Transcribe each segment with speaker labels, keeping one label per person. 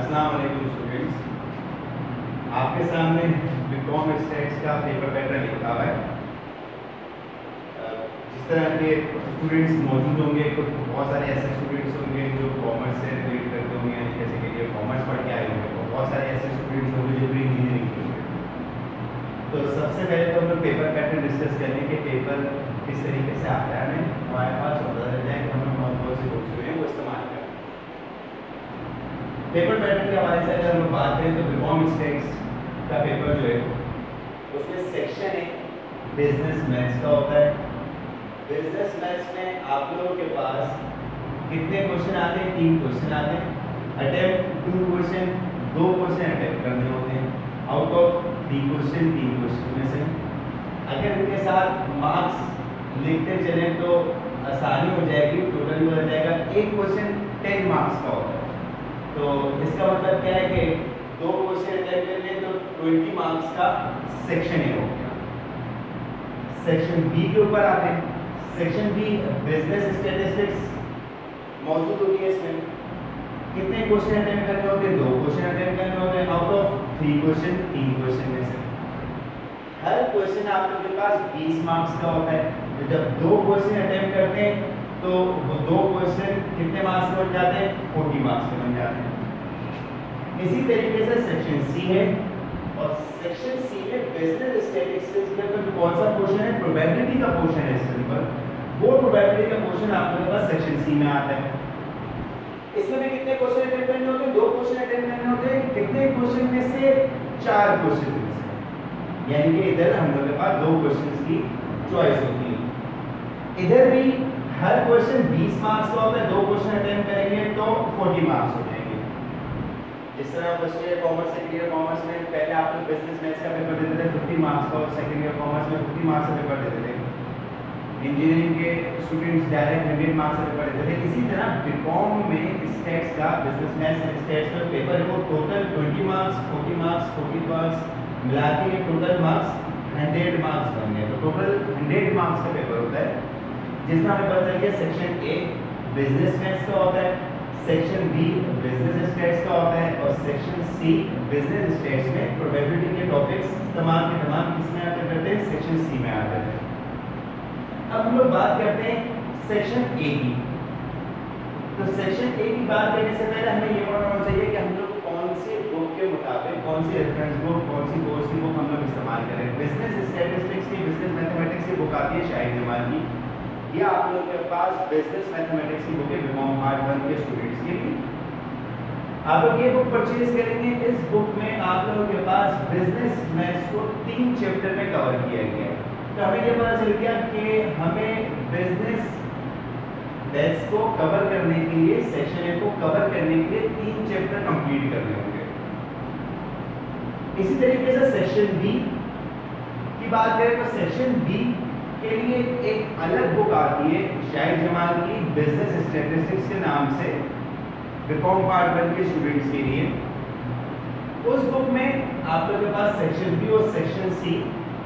Speaker 1: अस्सलाम वालेकुम स्टूडेंट्स, आपके सामने बीकॉम स्टैट्स का पेपर पैटर्न लिखा हुआ है। जिस तरह के स्टूडेंट्स मौजूद होंगे, कुछ बहुत सारे ऐसे स्टूडेंट्स होंगे जो कॉमर्स से रिलेट करते होंगे, यानी जैसे कि ये कॉमर्स पढ़ के आए होंगे, और बहुत सारे ऐसे स्टूडेंट्स होंगे जो प्री इंजीनियरिंग के होंगे। तो सबसे पहले तो हम लोग पेपर पैटर्न डिस्कस करें कि पेपर किस तरीके से आता है, हमें हमारे पास पता चल जाए कि हम लोग कौन से बुक्स जो है वो इस्तेमाल करें। पेपर पैटर्न के हवाले से अगर हम लोग बात करें तो बीकॉम स्टैट्स का पेपर जो है उसमें सेक्शन है बिजनेस मैथ्स का होता है। बिजनेस मैथ्स में आप लोगों के पास कितने क्वेश्चन आते हैं? 3 क्वेश्चन आते हैं। अटेम्प्ट 2 क्वेश्चन, 2 क्वेश्चन अटेम्प्ट करने होते हैं। आउट ऑफ 3 क्वेश्चन 3 क्वेश्चन में से अगर इनके साथ मार्क्स लिखते चले तो आसानी हो जाएगी, टोटल हो जाएगा। एक क्वेश्चन 10 मार्क्स का होता है, तो इसका मतलब क्या है कि 2 क्वेश्चन अटेम्प्ट कर लें तो 20 मार्क्स का सेक्शन ए हो गया। सेक्शन बी के ऊपर आते हैं। सेक्शन बी बिजनेस स्टैटिस्टिक्स मौजूद होती है। इसमें कितने क्वेश्चन अटेम्प्ट करने होते हैं? 2 क्वेश्चन अटेम्प्ट करने होते हैं। आउट ऑफ 3 क्वेश्चन 3 क्वेश्चन में से हर क्वेश्चन आप लोगों के पास 20 मार्क्स का होता है। तो जब 2 क्वेश्चन अटेम्प्ट करते हैं तो वो 2 क्वेश्चन कितने मार्क्स के बन जाते हैं? 40 मार्क्स के बन जाते हैं। इसी तरीके से सेक्शन सी है, और सेक्शन सी में बिजनेस स्टैटिस्टिक्स के अंदर कौन सा क्वेश्चन है? प्रोबेबिलिटी का क्वेश्चन है। इसके ऊपर वो प्रोबेबिलिटी का क्वेश्चन आप लोगों के पास सेक्शन सी में आता है। इसमें भी कितने क्वेश्चन अटेम्प्ट करने होते हैं? 2 क्वेश्चन अटेम्प्ट करने होते हैं। कितने क्वेश्चन में से? 4 क्वेश्चन में से, यानी कि इधर हम लोग के पास 2 क्वेश्चंस की चॉइस होती है। इधर भी हर क्वेश्चन 20 मार्क्स का होता है। 2 क्वेश्चन अटेम्प्ट करेंगे तो 40 मार्क्स हो जाएंगे। जिस तरह first year commerce, second year commerce में पहले आप लोग बिजनेस मैथ्स का पेपर देते थे 50 मार्क्स का, और सेकंड ईयर कॉमर्स में 50 मार्क्स का पेपर देते थे। इंजीनियरिंग के स्टूडेंट्स डायरेक्ट 100 मार्क्स का पेपर देते थे। इसी तरह बीकॉम में स्टैट्स का बिजनेस मैथ्स एंड स्टैट्स का पेपर है वो टोटल 20 मार्क्स, 40 मार्क्स, 40 मार्क्स मिला के टोटल मार्क्स 100 मार्क्स बन गए। तो टोटल 100 मार्क्स का पेपर होता है, जिसमें हमें पता चल गया सेक्शन ए बिजनेस मैथ्स का होता है, सेक्शन बी बिजनेस स्टैट्स का होता है, और सेक्शन सी बिजनेस स्टैट्स में प्रोबेबिलिटी के टॉपिक्स तमाम के तमाम किसमें आते करते हैं? सेक्शन सी में आते हैं। अब हम लोग बात करते हैं सेक्शन ए की। तो सेक्शन ए की बात करने से पहले हमें ये पता होना चाहिए कि हम लोग कौन सी बुक के मुताबिक, कौन सी रेफरेंस बुक, कौन सी कोर्स की बुक हम लोग इस्तेमाल करें। बिजनेस स्टैटिस्टिक्स की, बिजनेस मैथमेटिक्स की बुक आती है शाहिद जमाल की, या आप लोग के पास बिजनेस मैथमेटिक्स की बुक है बीकॉम पार्ट 1 के स्टूडेंट्स के लिए। आप लोग ये बुक परचेज करेंगे। इस बुक में आप लोगों के पास बिजनेस मैथ्स को 3 चैप्टर में कवर किया गया है। तो हमें ये पता चल गया कि हमें बिजनेस मैथ्स को कवर करने के लिए, सेक्शन ए को कवर करने के लिए 3 चैप्टर कंप्लीट करने होंगे। इसी तरीके से सेक्शन बी की बात करें तो सेक्शन बी के लिए एक अलग बुक आती है शाहिद जमाल की, बिजनेस स्टैटिस्टिक्स के नाम से, बीकॉम पार्ट 1 के स्टूडेंट्स के लिए। उस बुक में आप लोगों के पास सेक्शन बी और सेक्शन सी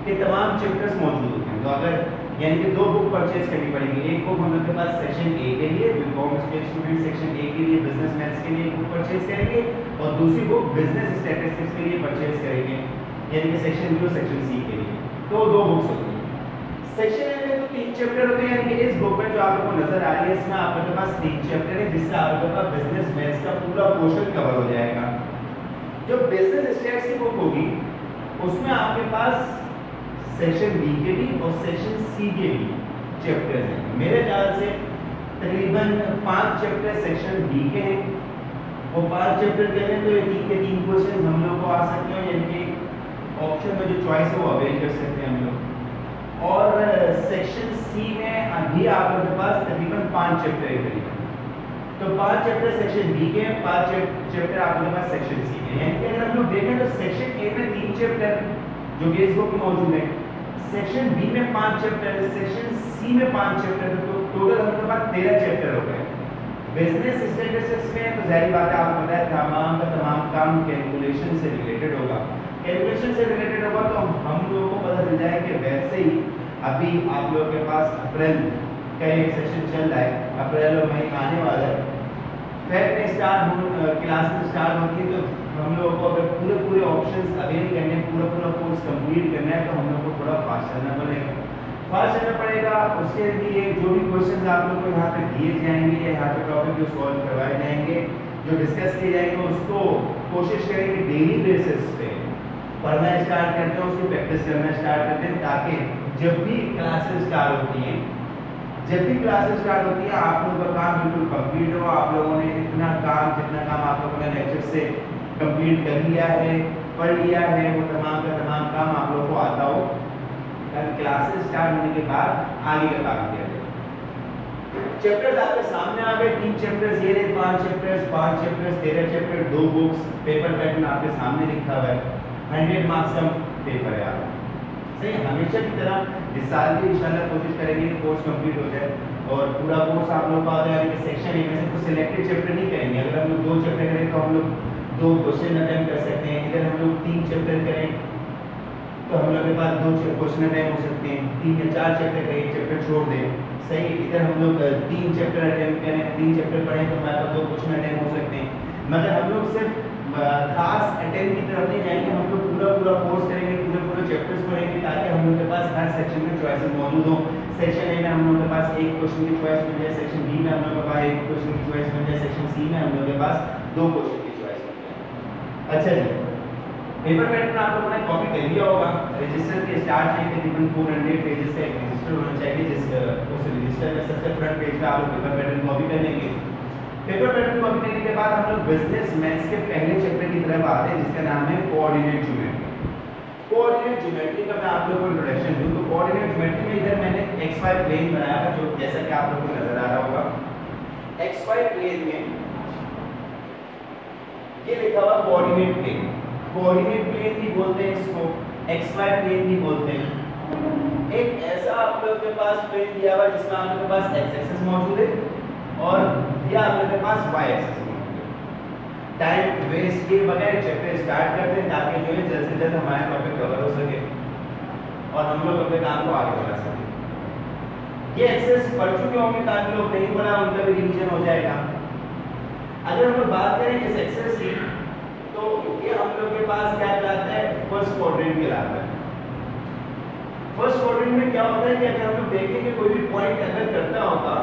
Speaker 1: के तमाम चैप्टर्स मौजूद होते हैं। तो अगर यानी कि 2 बुक परचेज करनी पड़ेगी। एक बुक हम लोग के पास सेक्शन ए के लिए, बीकॉम के स्टूडेंट सेक्शन ए के लिए बिजनेस मैथ्स के लिए एक बुक परचेज करेंगे, और दूसरी बुक बिजनेस स्टैटिस्टिक्स के लिए परचेज करेंगे, यानी कि सेक्शन बी और सेक्शन सी के लिए। तो 2 बुक्स होती हैं। सेक्शन ए में तो 3 चैप्टर होते हैं, यानी कि इस बुक में जो आप लोगों को नजर आ रही है इसमें आप लोगों के पास 3 चैप्टर है, जिससे आप लोगों का बिजनेस मैथ्स का पूरा पोर्शन कवर हो जाएगा। जो बिजनेस स्टैट्स की बुक होगी उसमें आपके पास सेक्शन बी के भी और सेक्शन सी के भी चैप्टर हैं। मेरे ख्याल से तकरीबन 5 चैप्टर सेक्शन बी के हैं। वो 5 चैप्टर के हैं तो ये 3 के 3 क्वेश्चन हम लोग को आ सकते हैं, यानी कि ऑप्शन में जो चॉइस है वो अवेल कर सकते हैं हम लोग। और सेक्शन सी में अभी आप लोगों के पास तकरीबन 5 चैप्टर है करीबन। तो 5 चैप्टर सेक्शन बी के हैं, 5 चैप्टर आप लोगों के पास सेक्शन सी के हैं। यानी कि अगर हम लोग देखें तो सेक्शन ए में 3 चैप्टर जो कि इस बुक में मौजूद है, सेक्शन बी में 5 चैप्टर, सेक्शन सी में 5 चैप्टर, तो टोटल हम लोग के पास 13 चैप्टर हो गए। बिजनेस स्टैटिस्टिक्स में तो जाहिर बात है आपको पता है तमाम का तमाम काम कैलकुलेशन से रिलेटेड होगा। कैलकुलेशन से रिलेटेड होगा तो हम लोगों को पता चल जाए कि वैसे ही अभी आप लोगों के पास अप्रैल का एक सेशन चल रहा है, अप्रैल और मई आने वाला है। फेब में क्लासेस स्टार्ट होती है, तो हम लोगों को अगर पूरे ऑप्शंस अवेल करने, पूरा कोर्स कंप्लीट करना है, तो हम लोग को थोड़ा फास्ट चलना पड़ेगा। उसके लिए जो भी क्वेश्चंस आप लोग को यहाँ पे दिए जाएंगे या यहाँ पे टॉपिक जो सॉल्व करवाए जाएंगे, जो डिस्कस किए जाएंगे, उसको कोशिश करेंगे डेली बेसिस पे पढ़ना स्टार्ट करते हैं, उसकी प्रैक्टिस करना स्टार्ट करते हैं, ताकि जब भी क्लासेस स्टार्ट होती हैं आप लोगों का काम बिल्कुल कंप्लीट हो। आप लोगों ने जितना काम आप लोगों ने लेक्चर से कंप्लीट कर लिया है, पढ़ लिया है, वो तमाम का तमाम काम आप लोगों को आता हो। कल क्लासेस स्टार्ट होने के बाद आगे का काम किया जाए। चैप्टर्स आपके सामने आ गए, 3 चैप्टर्स, ये रहे 5 chapters, 13 chapter, 2 books, paper pattern आपके सामने लिखा हुआ है। 100 मार्क्स का पेपर है आप सही। हमेशा की तरह इस साल भी इंशाल्लाह कोशिश करेंगे कि कोर्स कंप्लीट हो जाए और पूरा कोर्स आप लोग का हो जाए। कि सेक्शन ए में से कुछ सिलेक्टेड चैप्टर नहीं करेंगे। अगर हम लोग 2 चैप्टर करें तो हम लोग 2 क्वेश्चन अटेम्प्ट कर सकते हैं। अगर हम लोग 3 चैप्टर करें तो हम लोग के पास 2 क्वेश्चन अटेम्प्ट हो सकते हैं। 3 या 4 चैप्टर करें, एक चैप्टर छोड़ दें सही। इधर हम लोग 3 चैप्टर अटेम्प्ट करें, 3 चैप्टर पढ़ें तो हमारे पास 2 क्वेश्चन अटेम्प्ट हो सकते हैं। मगर हम लोग सिर्फ खास अटेम्प्ट की तरफ नहीं जाएंगे, हम लोग पूरा कोर्स करेंगे, पूरे चैप्टर्स पढ़ेंगे, ताकि हम लोग के पास हर सेक्शन में चॉइसेस मौजूद हो। सेक्शन ए में हम लोग के पास 1 क्वेश्चन की चॉइस मिल जाए, सेक्शन बी में हम लोग के पास 1 क्वेश्चन की चॉइस मिल जाए, सेक्शन सी में हम लोग के पास 2 क्वेश्चन की चॉइस मिल जाए। अच्छा जी, पेपर पैटर्न आप लोगों ने कॉपी कर लिया होगा। रजिस्टर के स्टार्ट में तकरीबन 400 पेजेस का एक रजिस्टर होना चाहिए, उस रजिस्टर में सबसे फ्रंट पेज पे आप लोग पेपर पैटर्न कॉपी कर लेंगे। पेपर पैटर्न कॉपी करने के बाद हम लोग बिजनेस मैथ्स के पहले चैप्टर की तरफ आते हैं, जिसका नाम है कोऑर्डिनेट ज्योमेट्री। कोऑर्डिनेट ज्योमेट्री का मैं आप लोगों को इंट्रोडक्शन दूं तो कोऑर्डिनेट ज्योमेट्री में इधर मैंने XY प्लेन बनाया था, जो जैसा कि आप लोगों को नजर आ रहा होगा। XY प्लेन में ये लिखा हुआ कोऑर्डिनेट प्लेन। कोऑर्डिनेट प्लेन भी बोलते हैं इसको, XY प्लेन भी बोलते हैं। एक ऐसा आप लोगों के पास प्लेन दिया हुआ जिसमें आप लोगों के पास x एक्सिस मौजूद है और या आप लोगों के पास y एक्सिस मौजूद है। टाइम वेस्ट किए बगैर चैप्टर स्टार्ट करते हैं, ताकि जो है जल्द से जल्द हमारा टॉपिक कवर हो सके और हम लोग अपने काम को आगे बढ़ा सकें। ये एक्सेस पढ़ चुके होंगे, ताकि लोग नहीं पढ़ा उनका भी रिवीजन हो जाएगा। अगर हम लोग बात करें इस एक्सेस की, तो ये हम लोग के पास क्या कहलाता है, फर्स्ट क्वाड्रेंट कहलाता है। फर्स्ट क्वाड्रेंट में क्या होता है कि अगर हम लोग देखें कि कोई भी पॉइंट अगर करता होगा,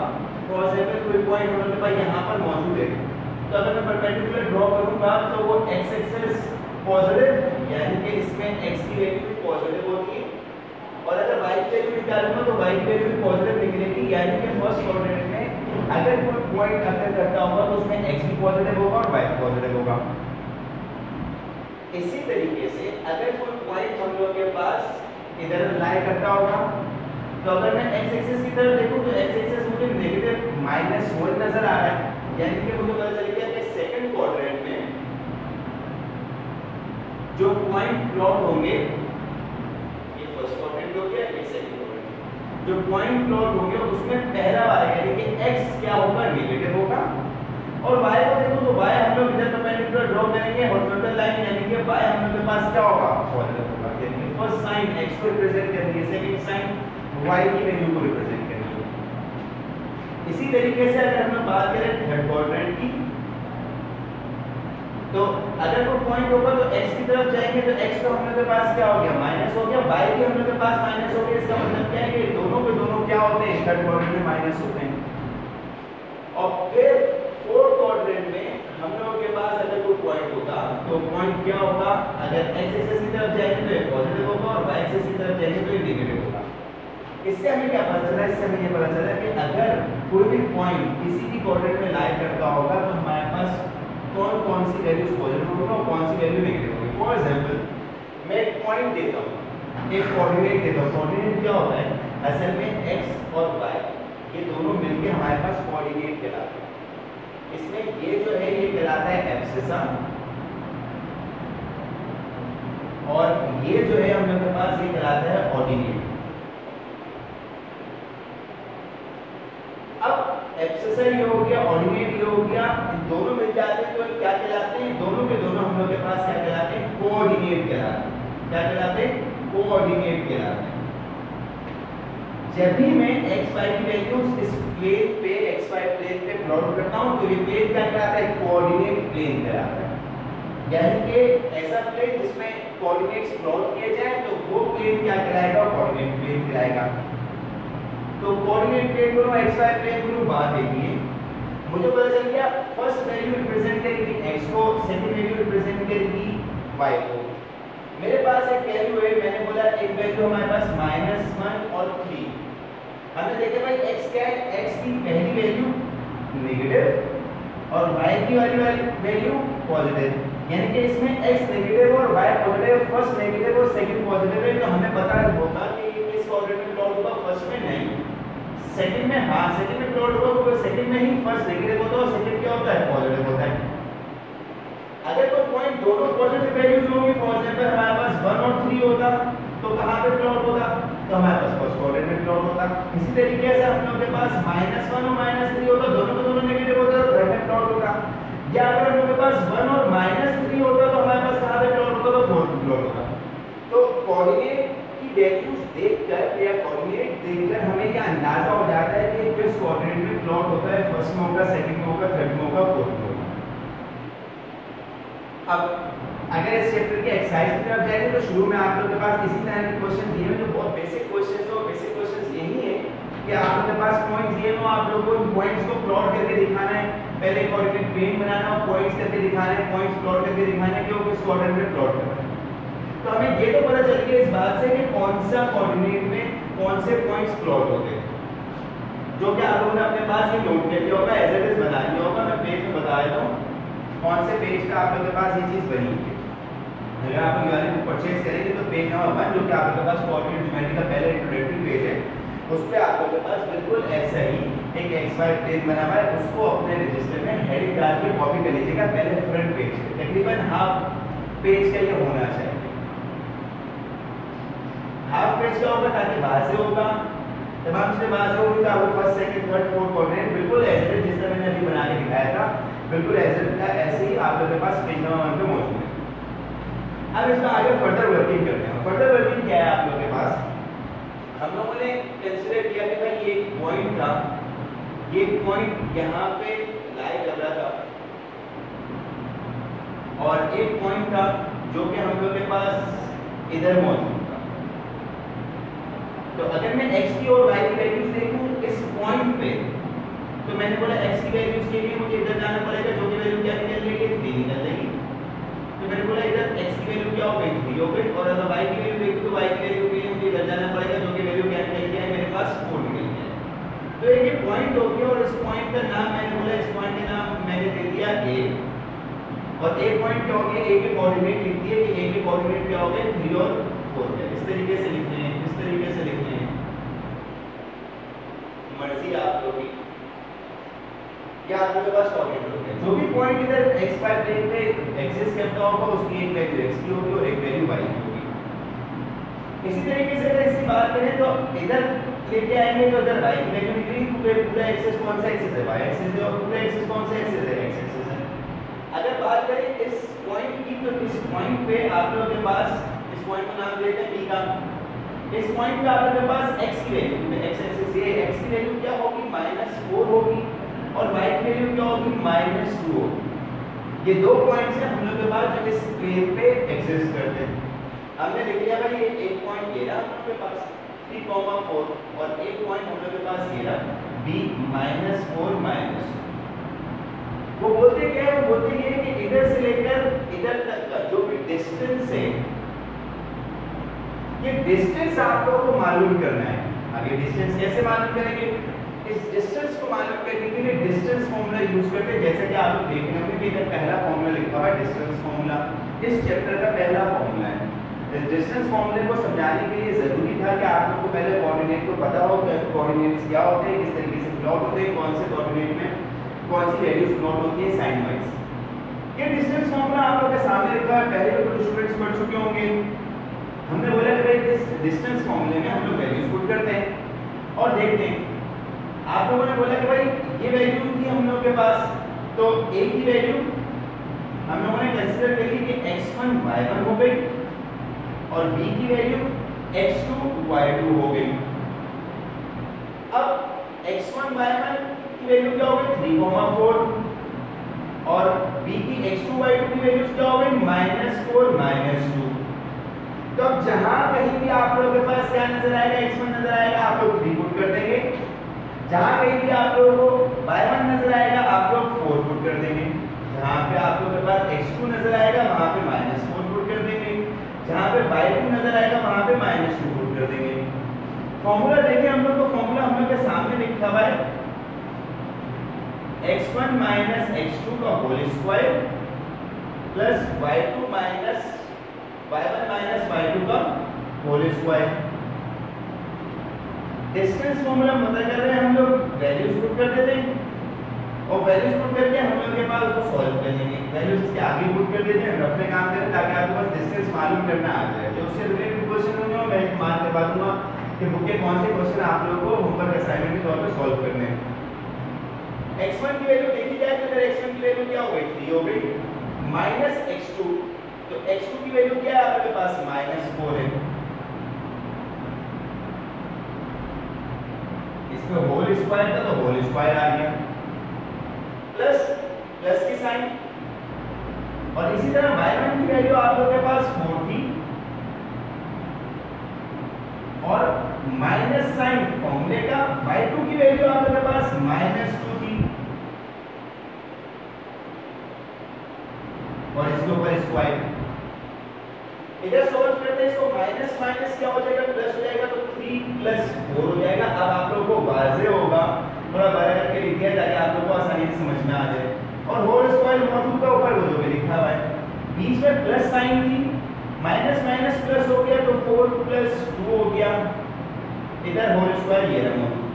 Speaker 1: फॉर एग्जांपल कोई पॉइंट हम लोग के पास यहाँ पर मौजूद है, तो अगर मैं परपेंडिकुलर ड्रॉ करूंगा तो वो x एक्सिस पॉजिटिव, यानी कि इसमें x की वैल्यू भी पॉजिटिव होती है, और अगर y की वैल्यू निकालूंगा तो y की वैल्यू भी पॉजिटिव निकलेगी। यानी कि फर्स्ट क्वाड्रेंट में अगर कोई पॉइंट अगर करता होगा तो उसमें x भी पॉजिटिव होगा और y भी पॉजिटिव होगा। इसी तरीके से अगर कोई पॉइंट हम लोग के पास इधर लाई करता होगा, तो अगर मैं x एक्सिस की तरफ देखूं तो x एक्सिस मुझे नेगेटिव -1 नजर आ रहा है। यानी कि मुझे पता चल गया कि सेकंड क्वाड्रेंट में जो पॉइंट प्लॉट होंगे, ये फर्स्ट क्वाड्रेंट हो गया, ये सेकंड क्वाड्रेंट, जो पॉइंट प्लॉट होंगे उसमें पहला वाला यानी कि x क्या होगा, नेगेटिव होगा, और y को देखो तो y हम लोग इधर परपेंडिकुलर ड्रॉ करेंगे हॉरिजॉन्टल लाइन, यानी कि y हम लोग के पास क्या होगा, पॉजिटिव होगा। यानी कि फर्स्ट साइन x को रिप्रेजेंट कर रही है, सेकंड साइन y की वैल्यू को रिप्रेजेंट कर रही है। इसी तरीके से अगर हम बात करें थर्ड क्वाड्रेंट की, तो अगर कोई पॉइंट होगा तो x की तरफ जाएंगे तो x तो हम लोग के पास क्या हो गया, माइनस हो गया, y भी हम लोग के पास माइनस हो गया। इसका मतलब क्या है कि दोनों के दोनों क्या होते हैं, थर्ड क्वाड्रेंट में माइनस होते हैं। और फिर फोर्थ क्वाड्रेंट में हम लोगों के पास अगर कोई पॉइंट होगा तो पॉइंट क्या होगा, अगर x एक्सिस की तरफ जाएंगे तो ये पॉजिटिव होगा और y एक्सिस की तरफ जाएंगे तो ये नेगेटिव होगा। इससे हमें क्या पता चला, इससे हमें ये पता चला कि अगर कोई भी पॉइंट किसी भी क्वाड्रेंट में लाई करता होगा तो हमारे पास कौन कौन सी वैल्यूज पॉजिटिव होगी और कौन सी वैल्यू नेगेटिव होगी। फॉर एग्जांपल मैं एक पॉइंट देता हूँ, एक कोऑर्डिनेट देता हूँ। कोऑर्डिनेट क्या होता है, असल में x और y ये दोनों मिलकर हमारे पास कोऑर्डिनेट कहलाते हैं। इसमें ये जो है ये कहलाता है एब्सिसा, और ये जो है हम लोग के पास ये कहलाता है ऑर्डिनेट। अब एब्सिसा ये हो गया, ऑर्डिनेट ये हो गया, इन दोनों मिल जाते हैं तो क्या कहलाते हैं, दोनों के दोनों हम लोग के पास क्या कहलाते हैं, कोऑर्डिनेट कहलाते हैं। क्या कहलाते हैं, कोऑर्डिनेट कहलाते हैं। जब भी मैं x y की वैल्यूज इस प्लेन पे x y प्लेन पे प्लॉट करता हूं तो ये प्लेन क्या कहलाता है, कोऑर्डिनेट प्लेन कहलाता है। यानी कि ऐसा प्लेन जिसमें कोऑर्डिनेट्स प्लॉट किए जाए तो वो प्लेन क्या कहलाएगा, कोऑर्डिनेट प्लेन कहलाएगा। तो कोऑर्डिनेट प्लेन को x y प्लेन को बात देखिए, मुझे पता चल गया फर्स्ट वैल्यू रिप्रेजेंट करेगी x को, सेकंड वैल्यू रिप्रेजेंट करेगी y को। मेरे पास एक वैल्यू है, मैंने बोला एक वैल्यू हमारे पास -1 और 3। हमने देखा भाई x क्या है, x की पहली वैल्यू नेगेटिव और y की वाली वैल्यू पॉजिटिव, यानी कि इसमें x नेगेटिव और y पॉजिटिव, फर्स्ट नेगेटिव और सेकंड पॉजिटिव है। तो हमें पता होगा कि इस कोऑर्डिनेट में प्लॉट होगा, फर्स्ट में नहीं, सेकंड में। हाँ, सेकंड में प्लॉट होगा तो सेकंड में ही फर्स्ट नेगेटिव होता है और सेकंड क्या होता है, पॉजिटिव होता है। अगर कोई पॉइंट दोनों पॉजिटिव वैल्यूज होंगी, फॉर एग्जांपल हमारे पास 1 और 3 होता तो कहां पे प्लॉट होगा, तो हमारे पास फर्स्ट क्वाड्रेंट में प्लॉट होता। इसी तरीके से हम लोग के पास -1 और -3 होता, दोनों के दोनों नेगेटिव होता तो थर्ड में प्लॉट होता। या अगर हम लोग के पास 1 और -3 होता तो हमारे पास कहां पे प्लॉट होता, तो फोर्थ में प्लॉट होता। तो कोऑर्डिनेट की वैल्यूज देखकर या कोऑर्डिनेट देखकर हमें ये अंदाजा हो जाता है कि किस कोऑर्डिनेट में प्लॉट होता है, फर्स्ट में होगा, सेकंड में होगा, थर्ड में होगा, फोर्थ में होगा। अब अगर इस चैप्टर की एक्सरसाइज की तरफ जाएंगे तो शुरू में आप लोगों के पास इसी तरह के क्वेश्चन दिए हैं जो बहुत बेसिक क्वेश्चंस हो। बेसिक क्वेश्चंस यही है कि आप लोगों के पास पॉइंट्स दिए हो, आप लोगों को पॉइंट्स को प्लॉट करके दिखाना है, पहले कोऑर्डिनेट प्लेन बनाना और पॉइंट्स करके दिखाना है, पॉइंट्स प्लॉट करके दिखाना है कि वो किस कोऑर्डिनेट में प्लॉट करना है। तो हमें ये तो पता चल गया इस बात से कि कौन सा कोऑर्डिनेट में कौन से पॉइंट्स प्लॉट होते हैं, जो कि आप लोगों ने अपने पास ये नोट कर लिया होगा, एज इट इज बना लिया होगा। मैं पेज में बता देता हूं कौन से पेज का आप लोगों के पास ये चीज बनी है। अगर आप ये वाले बुक परचेज करेंगे तो पेज नंबर 1 जो कि आप लोगों के पास कोऑर्डिनेट ज्योमेट्री का पहला इंट्रोडक्टरी पेज है, उस पे आप लोगों के पास बिल्कुल ऐसा ही एक xy प्लेन बना हुआ है, उसको अपने रजिस्टर में हेडिंग डाल के कॉपी कर लीजिएगा पहले फ्रंट पेज पे। तकरीबन हाफ पेज का ये होना चाहिए, हाफ पेज का होगा ताकि बाहर से होगा, जब हम इससे बाहर से होगी तो आपको first second third fourth coordinate बिल्कुल ऐसे जिस तरह मैंने अभी बना के दिखाया था, बिल्कुल ऐसे था, ऐसे ही आप लोगों के पास पेज नंबर 1 पे मौजूद है। अब इसमें आगे फर्दर वर्किंग करते हैं। फर्दर वर्किंग क्या है आप लोगों के पास, हम लोगों ने कंसीडर किया कि भाई ये पॉइंट था, ये पॉइंट यहाँ पे लाई कर रहा था और एक पॉइंट था जो कि हम लोगों के पास इधर मौजूद था। तो अगर मैं x की और y की वैल्यूज देखूं इस पॉइंट पे, तो मैंने बोला x की वैल्यूज के लिए मुझे इधर जाना पड़ेगा, जो कि वैल्यू क्या निकल रही है, 3 निकल रही है। तो मैंने बोला इधर x की वैल्यू क्या हो गई, 3 हो गई, और अगर y की वैल्यू देखूं तो y की वैल्यू के लिए मुझे इधर जाना पड़ेगा, जो कि वैल्यू क्या निकल गया है, मेरे पास 4 निकल गया है। तो ये पॉइंट हो गया और इस पॉइंट का नाम मैंने बोला, इस पॉइंट का नाम मैंने दे दिया a, और एक पॉइंट क्या हो गया, a के कोऑर्डिनेट लिख दिए कि a के कोऑर्डिनेट क्या हो गए, 3 और 4 है। इस तरीके से लिखते हैं, इस तरीके से लिखते हैं, मर्जी आप लोगों की, क्या आप लोगों के पास कोऑर्डिनेट होगा। जो भी पॉइंट इधर xy प्लेन पे एग्जिस्ट करता होगा उसकी एक वैल्यू x की होगी और एक वैल्यू y की होगी। इसी तरीके से अगर इसकी बात करें तो इधर लेके आएंगे तो इधर y की वैल्यू निकलेगी, क्योंकि पूरा एक्सिस कौन सा एक्सिस है, y एक्सिस है, और पूरा एक्सिस कौन सा एक्सिस है, x एक्सिस है। अगर बात करें इस पॉइंट की तो इस पॉइंट पे आप लोगों के पास, इस पॉइंट का नाम लेते हैं p का, इस पॉइंट पे आप लोगों के पास x की वैल्यू, x एक्सिस ये x की वैल्यू क्या होगी, -4 होगी, और y की वैल्यू क्या होगी, -2 होगी। ये दो पॉइंट्स हैं हम लोग के पास जो इस प्लेन पे एग्जिस्ट करते हैं। हमने लिख लिया भाई ये एक पॉइंट ये रहा हम लोग के पास 3, 4, और एक पॉइंट हम लोग के पास ये रहा b -4 -2। वो बोलते क्या है, वो बोलते ये है कि इधर से लेकर इधर तक का जो भी डिस्टेंस है, ये डिस्टेंस आप लोगों को मालूम करना है। अब ये डिस्टेंस कैसे मालूम करेंगे, इस डिस्टेंस को मालूम करने के लिए डिस्टेंस फार्मूला यूज करते हैं। जैसे कि आप लोग देख रहे होंगे कि इधर पहला फार्मूला लिखा हुआ है डिस्टेंस फार्मूला, इस चैप्टर का पहला फार्मूला है। इस डिस्टेंस फार्मूले को समझाने के लिए जरूरी था कि आप लोगों को पहले कोऑर्डिनेट को पता हो कि कोऑर्डिनेट्स क्या होते हैं, किस तरीके से प्लॉट होते हैं, कौन से कोऑर्डिनेट में कौन सी वैल्यूज प्लॉट होती है साइन वाइज। ये डिस्टेंस फार्मूला आप लोगों के सामने लिखा है, पहले भी कुछ स्टूडेंट्स पढ़ चुके होंगे। हमने बोला कि भाई इस डिस्टेंस फार्मूले में हम लोग वैल्यूज पुट करते हैं और देखते हैं। आप लोगों ने बोला कि भाई ये वैल्यू थी हम लोगों के पास, तो a की वैल्यू हम लोगों ने कंसीडर कर ली कि x1 y1 हो गई और b की वैल्यू x2 y2 हो गई। x1 y1 की वैल्यू क्या होगी 3,4 और b की x2 y2 की वैल्यू क्या होगी -4 -2। तो अब जहां कहीं भी आप लोगों के पास क्या नजर आएगा x1 नजर आएगा आप लोग 3 पुट कर देंगे, जहां कहीं भी आप लोगों को y1 नजर आएगा आप लोग 4 पुट कर देंगे, जहां पे आप लोगों के पास x2 नजर आएगा वहां पे -4 पुट कर देंगे, जहां पे y2 नजर आएगा वहां पे -2 पुट कर देंगे। फॉर्मूला देखिए हम लोग को, फॉर्मूला हम लोग के सामने लिखा हुआ है x1 x2 का whole square plus y2 y1 y2 का होल स्क्वायर। डिस्टेंस फॉर्मूला पता कर रहे हैं हम लोग, वैल्यूज पुट कर देते हैं और वैल्यूज पुट करके हम लोग के पास उसको सॉल्व कर लेंगे। वैल्यूज इसके आगे पुट कर देते हैं, रफली काम करें ताकि आपके पास डिस्टेंस मालूम करना आ जाए। जो उससे रिलेटेड क्वेश्चन होंगे मैं मार्क करवा दूंगा कि बुक के कौन से क्वेश्चन आप लोगों को होमवर्क असाइनमेंट के तौर पे सॉल्व करने हैं। x1 की वैल्यू देखी जाए तो अगर x1 की वैल्यू क्या हो गई 3 हो गई, माइनस x2 तो x2 की वैल्यू क्या है आपके पास -4 है, इसमें होल स्क्वायर था तो होल स्क्वायर आ गया, प्लस प्लस की साइन, और इसी तरह y1 की वैल्यू आप लोगों के पास 4 थी और माइनस साइन फॉर्मूले का, y2 की वैल्यू आप लोगों के पास -2 थी और इसके ऊपर स्क्वायर। इधर सॉल्व करते हैं इसको, माइनस माइनस क्या हो जाएगा प्लस हो जाएगा तो 3 + 4 हो जाएगा। अब आप लोगों को वाज़े होगा, थोड़ा बड़ा करके लिख दिया ताकि आप लोगों को आसानी से समझ में आ जाए। और होल स्क्वायर मौजूद का ऊपर वो जो भी लिखा हुआ है, बीच में प्लस साइन थी, माइनस माइनस प्लस हो गया तो 4 + 2 हो गया, इधर होल स्क्वायर ये रहा मौजूद।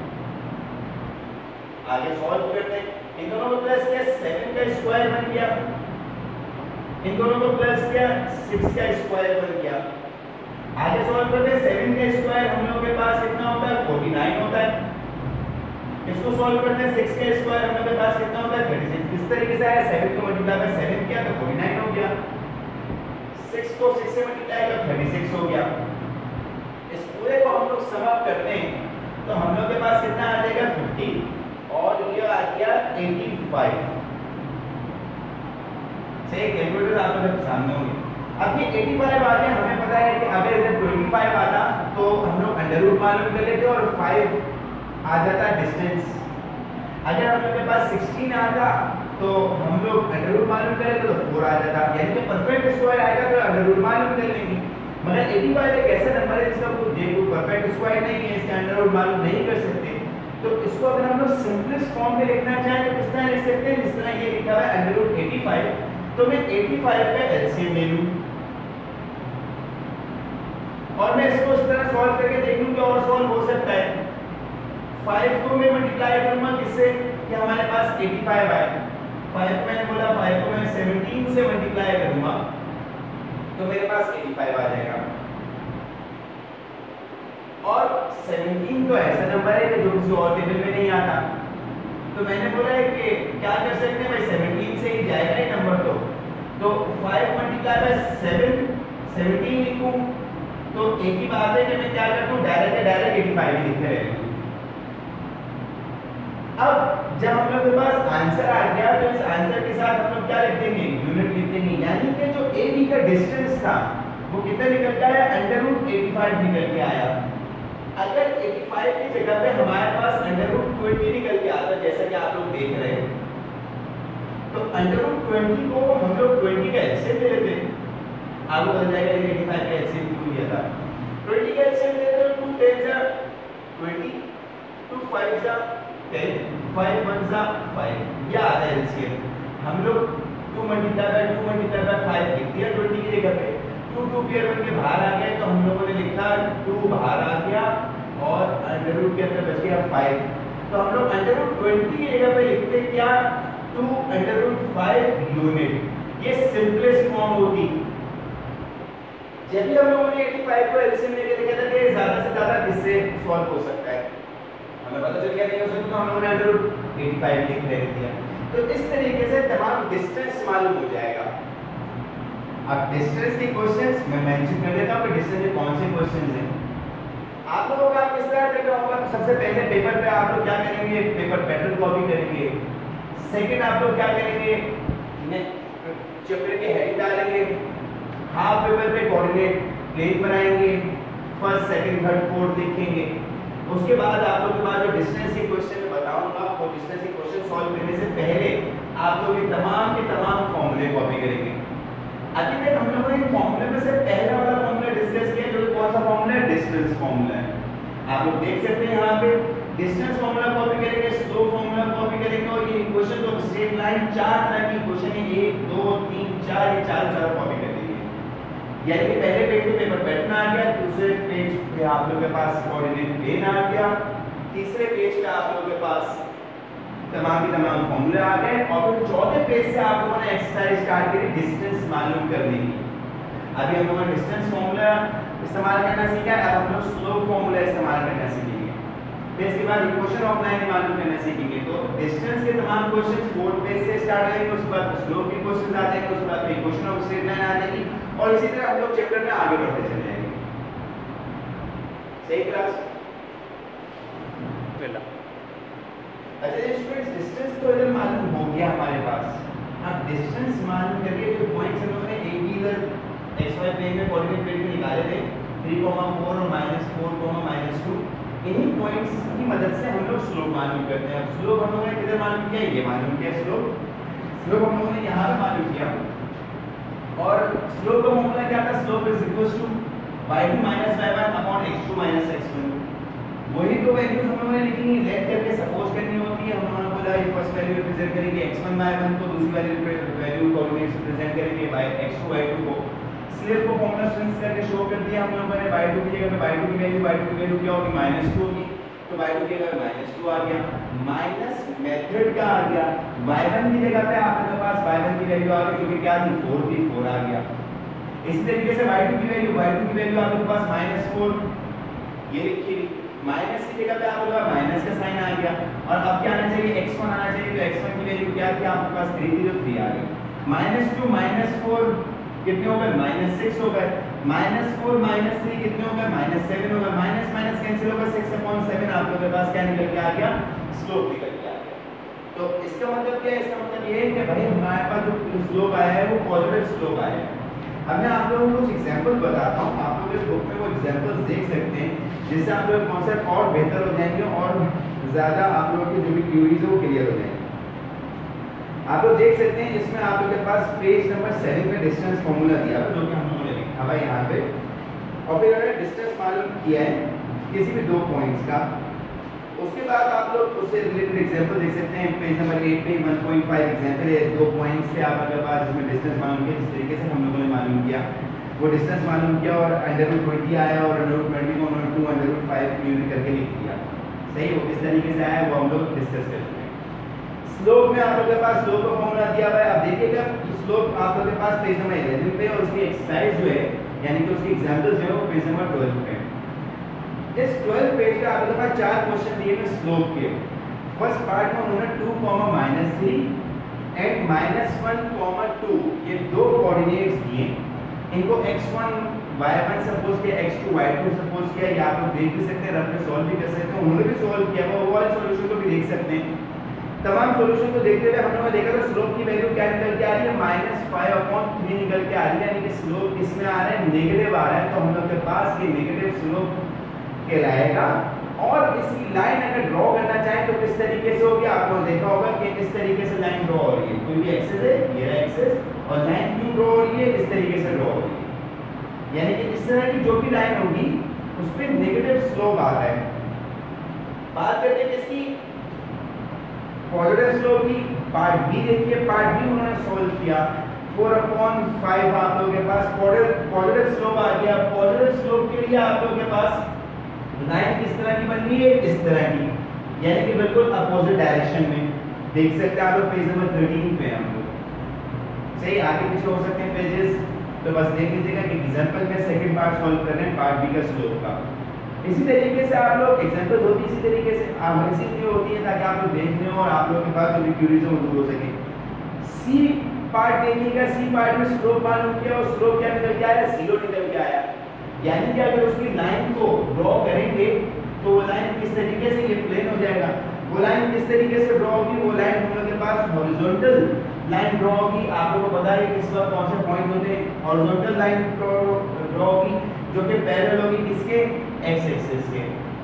Speaker 1: आगे सॉल्व करते हैं, इन दोनों को प्लस किया 7 का स्क्वायर बन गया, इन दोनों को प्लस किया 6 का स्क्वायर बन गया। आगे सॉल्व करते हैं, 7 का स्क्वायर हम लोगों के पास कितना होता है 49 होता है। इसको सॉल्व करते हैं, 6 का स्क्वायर हम लोग के पास कितना होता है 36। इस तरीके से आया, 7 को मल्टीप्लाई बाय 7 किया तो 49 हो गया, 6 को 6 से मल्टीप्लाई किया 36 हो गया। इस पूरे को हम लोग सम अप करते हैं तो हम लोग के पास कितना आ जाएगा 50 और ये आ गया 85 से। कैलकुलेटर आप लोग के सामने होंगे। अब ये 85 आ गया, हमें पता है कि अगर इधर 25 आता तो हम लोग अंडर रूट मालूम कर लेते और 5 आ जाता डिस्टेंस। अगर हम लोग के पास 16 आता तो हम लोग अंडर रूट मालूम कर लेते तो 4 आ जाता, यानी कि परफेक्ट स्क्वायर आएगा तो अंडर रूट मालूम कर लेंगे। मगर 85 एक ऐसा नंबर है जिसका कोई परफेक्ट स्क्वायर नहीं है, इसका अंडर रूट मालूम नहीं कर सकते। तो इसको अगर हम लोग सिंपलेस्ट फॉर्म में लिखना चाहें तो किस तरह लिख सकते हैं, जिस तरह ये लिखा हुआ है अंडर रूट 85, तो मैं 85 का एलसीएम ले लूं और मैं इसको इस तरह सॉल्व करके देख लूं कि और सॉल्व हो सकता है। 5 को मैं मल्टीप्लाई करूंगा किससे कि हमारे पास 85 आए, 5 मैंने बोला 5 को मैं 17 से मल्टीप्लाई करूंगा तो मेरे पास 85 आ जाएगा। और 17 तो ऐसा नंबर है कि जो किसी और टेबल में नहीं आता, तो मैंने बोला है कि क्या कर सकते हैं भाई 17 से ही जाएगा ये नंबर। तो 5 मल्टीप्लाई बाय 7 17 लिखूं तो एक ही बात है कि मैं क्या करता हूं डायरेक्ट 85 ही लिखते रहता हूं। अब जब हम लोग के पास आंसर आ गया तो इस आंसर के साथ हम लोग क्या लिख देंगे यूनिट लिख देंगे, यानी कि जो ए बी का डिस्टेंस था वो कितना निकल के आया अंडर रूट 85 निकल के आया। अगर 85 की जगह पे हमारे पास अंडर रूट 20 निकल के आता जैसा कि आप लोग देख रहे हैं, तो अंडर रूट 20 को हम लोग 20 का एलसीएम ले लेते हैं, आगे बदल जाएगा। 85 का एलसीएम क्यों लिया था, 20 का एलसीएम ले लेते हैं, 2 10 जा 20, 2 5 जा 10, 5 1 जा 5, ये आता है एलसीएम। हम लोग 2 मल्टीप्लाई बाय 2 मल्टीप्लाई बाय 5 लिख दिया 20 की जगह पे, 2 पेयर बन के बाहर आ गए तो हम लोगों ने लिखा 2 बाहर आ गया और अंडर रूट के अंदर बच गया 5। तो हम लोग अंडर रूट 20 की जगह पे लिखते क्या 2 अंडर रूट 5 यूनिट। ये सिंपलेस्ट फॉर्म होगी। जब भी हम लोगों ने 85 को एलसीएम लेके देखा था कि ज्यादा से ज्यादा किससे सॉल्व हो सकता है, हमें पता चल गया नहीं हो सकता तो हम लोगों ने अंडर रूट 85 लिख दिया। तो इस तरीके से तमाम डिस्टेंस मालूम हो जाएगा। अब डिस्टेंस के क्वेश्चंस मैं मेंशन कर देता हूं कि डिस्टेंस के कौन से क्वेश्चंस हैं। आप लोगों का किस तरह करना होगा? सबसे पहले पेपर पे आप लोग क्या करेंगे? पेपर पैटर्न कॉपी करेंगे। सेकंड आप लोग क्या करेंगे? चैप्टर के हेडिंग डालेंगे। हाफ पेपर पे कोऑर्डिनेट प्लेन बनाएंगे। फर्स्ट सेकंड थर्ड फोर्थ लिखेंगे। उसके बाद आप लोगों के पास जो डिस्टेंस के क्वेश्चन मैं बताऊंगा, वो डिस्टेंस के क्वेश्चन सॉल्व करने से पहले आप लोग ये तमाम के तमाम फॉर्मूले कॉपी करेंगे। अभी तक हम लोगों ने इन फॉर्मूले में से पहला वाला फॉर्मूला डिस्कस किया, जो कौन सा फॉर्मूला है? डिस्टेंस फॉर्मूला है। आप लोग देख सकते हैं यहाँ पे डिस्टेंस फॉर्मूला कॉपी करेंगे, स्लोप फॉर्मूला कॉपी करेंगे, और ये इक्वेशन ऑफ स्ट्रेट लाइन चार तरह की इक्वेशन है, 1 2 3 4, ये चार कॉपी कर देंगे। यानी कि पहले पेज पे पेपर पैटर्न आ गया, दूसरे पेज पे आप लोगों के पास कोऑर्डिनेट प्लेन आ गया, तीसरे पेज पे आप लोगों के पास तमाम के तमाम फॉर्मूले आ गए, और फिर चौथे पेज से आप लोगों ने एक्सरसाइज स्टार्ट करी डिस्टेंस मालूम करने की। अभी हम लोगों ने डिस्टेंस फॉर्मूला इस्तेमाल करना सीखा है, अब हम लोग स्लोप फॉर्मूला इस्तेमाल करना सीखेंगे। फिर इसके बाद इक्वेशन ऑफ लाइन मालूम करना सीखेंगे। तो डिस्टेंस के तमाम क्वेश्चंस फोर्थ पेज से स्टार्ट होंगे, उसके बाद स्लोप के क्वेश्चंस आ जाएंगे, उसके बाद इक्वेशन ऑफ स्ट्रेट लाइन आ जाएगी, और इसी तरह हम लोग चैप्टर में आगे बढ़ते चले जाएंगे। सही क्लास? अच्छा स्टूडेंट्स, डिस्टेंस तो इधर मालूम हो गया हमारे पास। अब डिस्टेंस मालूम करके जो पॉइंट्स हम लोगों ने एक ही इधर xy प्लेन में कोऑर्डिनेट प्लेन में निकाले थे 3, 4 और -4, -2, इन्हीं पॉइंट्स की मदद से हम लोग स्लोप मालूम करते हैं। अब स्लोप हम लोगों ने किधर मालूम किया? ये मालूम किया स्लोप हम लोगों ने यहाँ पे मालूम किया। और स्लोप का फॉर्मूला क्या था? Slope is equal to y2 - y1 upon x2 - x1। वही तो वैल्यूज हम लोगों ने लिखी, लेट करके सपोज करनी होती है। हम लोगों ने बोला ये फर्स्ट वैल्यू रिप्रेजेंट करेंगे x1 by 1, तो दूसरी वैल्यू कोऑर्डिनेट्स रिप्रेजेंट करेंगे by x2 y2 को। स्लेव को फॉर्मूला चेंज करके शो कर दिया हम लोगों ने। y2 की जगह पे y2 की वैल्यू क्या होगी? -2 होगी, तो y2 की जगह -2 आ गया, माइनस मेथड का आ गया। y1 की जगह पे आपके पास y1 की वैल्यू आ गई, जो कि क्या थी? 4 थी, 4 आ गया। इसी तरीके से y2 की वैल्यू आपके पास -4, ये लिखी, माइनस की जगह पे आपके पास माइनस का साइन आ गया, और अब क्या आना चाहिए? x1 आना चाहिए, तो x1 की वैल्यू क्या थी? आपके पास 3 थी, तो 3 आ गई। -2 -4 कितने हो गए? -6 हो गए। -4 -3 कितने हो गए? -7 हो गए। माइनस माइनस कैंसिल होगा, 6/7 आप लोगों के पास क्या निकल के आ गया? स्लोप निकल के आ गया। तो इसका मतलब क्या है? इसका मतलब ये है कि भाई हमारे पास जो स्लोप आया है वो पॉजिटिव स्लोप आया है। अब मैं आप लोगों को कुछ एग्जांपल बताता हूं, आप लोग इस बुक में वो एग्जांपल्स देख सकते हैं, जिससे आप लोग कॉन्सेप्ट और बेहतर हो जाएंगे और ज़्यादा आप लोगों की जो भी क्वेरीज है वो क्लियर हो जाएंगे। आप लोग देख सकते हैं इसमें आप लोगों के पास पेज नंबर 7 में डिस्टेंस फॉर्मूला दिया है, जो कि हम लोगों ने लिखा हुआ है यहाँ पे, और फिर हमने डिस्टेंस मालूम किया है किसी भी 2 पॉइंट्स का। उसके बाद आप लोग उससे रिलेटेड एग्जांपल देख सकते हैं पेज नंबर 8 पे 1.5 एग्जांपल है, 2 पॉइंट्स से आपके पास इसमें डिस्टेंस मालूम किया, जिस तरीके से हम लोगों ने मालूम किया वो डिस्टेंस मालूम किया, और √20 आया और √20 को √2 √5 यूनिट करके लिख दिया। सही हो, किस तरीके से आया वो हम लोग डिस्कस करते हैं। स्लोप में आप लोगों के पास स्लोप का फॉर्मूला दिया हुआ है। अब देखिएगा स्लोप आप लोगों के पास पेज नंबर 11 पे, और उसकी एक्सरसाइज जो है यानी कि उसकी एग्जांपल्स जो है वो पेज नंबर 12 पे। इस 12 पेज पे आप लोगों के पास 4 क्वेश्चन दिए हैं स्लोप के। फर्स्ट पार्ट में उन्होंने 2, -3 एंड -1, 2 ये 2 कोऑर्डिनेट्स दिए। इनको x1 y1 सपोज किया, x2 y2 सपोज किया, या आप लोग देख भी सकते हैं, रफ में सॉल्व भी कर सकते हैं। उन्होंने भी सॉल्व किया, वो वाले सॉल्यूशन को भी देख सकते हैं। तमाम सॉल्यूशन को देखते हुए हम लोगों ने देखा तो स्लोप की वैल्यू क्या निकल के आ रही है? -5/3 निकल के आ रही है, यानी कि स्लोप किसमें आ रहा है? नेगेटिव आ रहा है। तो हम लोग के पास ये नेगेटिव स्लोप कहलाएगा। और इसकी लाइन अगर ड्रॉ करना चाहें तो किस तरीके से होगी? आप लोगों ने देखा होगा कि इस तरीके से लाइन ड्रॉ हो रही है, कोई भी एक्सिस है, ये रहा एक्सिस, और लाइन क्यों ड्रॉ हो रही है? इस तरीके से ड्रॉ हो रही है, यानी कि इस तरह की जो भी लाइन होगी उस पे नेगेटिव स्लोप आ रहा है। बात करते हैं किसकी? पॉजिटिव स्लोप की। पार्ट बी देखिए, पार्ट बी उन्होंने सॉल्व किया, 4/5 आप लोगों के पास पॉजिटिव स्लोप आ गया। पॉजिटिव स्लोप के लिए आप लोगों के पास लाइन किस तरह की बन रही है? इस तरह की, यानी कि बिल्कुल अपोजिट डायरेक्शन में। देख सकते हैं आप लोग पेज नंबर 13 पे हम लोग। सही, आगे पीछे हो सकते हैं पेजेस, तो बस देख लीजिएगा कि एग्जांपल में सेकंड पार्ट सॉल्व कर रहे हैं पार्ट बी का स्लोप का। इसी तरीके से आप लोग एग्जांपल होती है इसी तरीके से इसीलिए होती है ताकि आप लोग देख लें और आप लोगों के पास जो भी क्वेरीज हो दूर हो सके। सी पार्ट देखिएगा, सी पार्ट में स्लोप मालूम किया और स्लोप क्या निकल के आया? 0 निकल के आया। यानी कि अगर उसकी लाइन को ड्रॉ करेंगे तो वो लाइन किस तरीके से, ये प्लेन हो जाएगा, वो लाइन किस तरीके से ड्रॉ होगी, वो लाइन हम लोग के पास हॉरिजॉन्टल लाइन ड्रॉ होगी। आप लोगों को पता है कि इस वक्त कौन से पॉइंट होते हैं, हॉरिजॉन्टल लाइन ड्रॉ होगी जो कि पैरेलल होगी किसके, एक्स एक्सिस के,